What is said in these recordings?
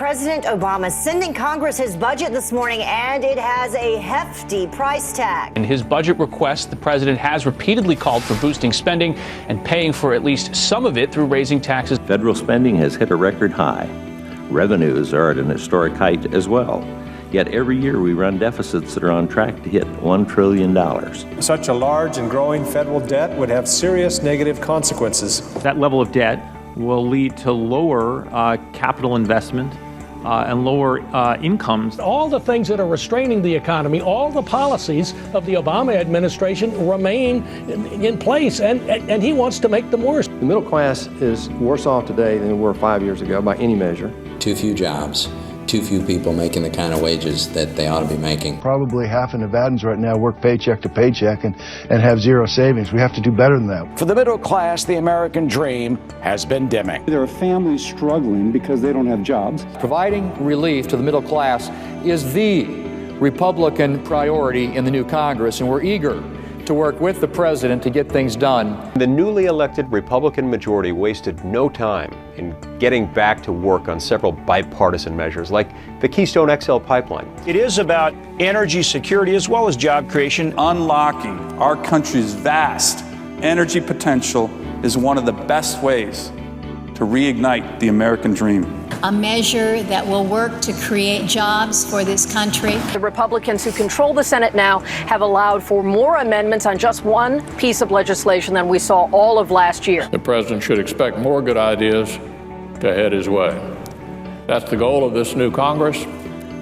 President Obama sending Congress his budget this morning, and it has a hefty price tag. In his budget request, the president has repeatedly called for boosting spending and paying for at least some of it through raising taxes. Federal spending has hit a record high. Revenues are at an historic height as well. Yet every year we run deficits that are on track to hit $1 trillion. Such a large and growing federal debt would have serious negative consequences. That level of debt will lead to lower capital investment and lower incomes. All the things that are restraining the economy, all the policies of the Obama administration remain in place, and he wants to make them worse. The middle class is worse off today than we were 5 years ago by any measure. Too few jobs, too few people making the kind of wages that they ought to be making. Probably half of Nevadans right now work paycheck to paycheck and have zero savings. We have to do better than that. For the middle class, the American dream has been dimming. There are families struggling because they don't have jobs. Providing relief to the middle class is the Republican priority in the new Congress, and we're eager to work with the president to get things done. The newly elected Republican majority wasted no time in getting back to work on several bipartisan measures, like the Keystone XL pipeline. It is about energy security as well as job creation. Unlocking our country's vast energy potential is one of the best ways to reignite the American dream. A measure that will work to create jobs for this country. The Republicans who control the Senate now have allowed for more amendments on just one piece of legislation than we saw all of last year. The president should expect more good ideas to head his way. That's the goal of this new Congress.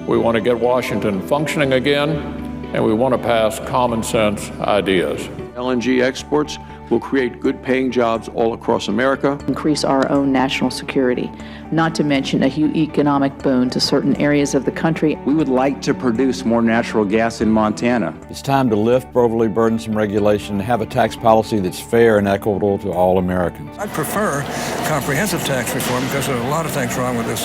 We want to get Washington functioning again, and we want to pass common sense ideas. LNG exports will create good-paying jobs all across America. Increase our own national security, not to mention a huge economic boon to certain areas of the country. We would like to produce more natural gas in Montana. It's time to lift overly burdensome regulation and have a tax policy that's fair and equitable to all Americans. I'd prefer comprehensive tax reform because there are a lot of things wrong with this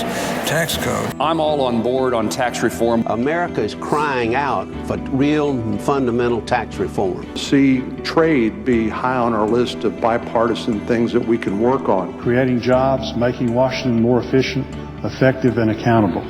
tax code. I'm all on board on tax reform. America is crying out for real and fundamental tax reform. See trade be high on our list of bipartisan things that we can work on. Creating jobs, making Washington more efficient, effective, and accountable.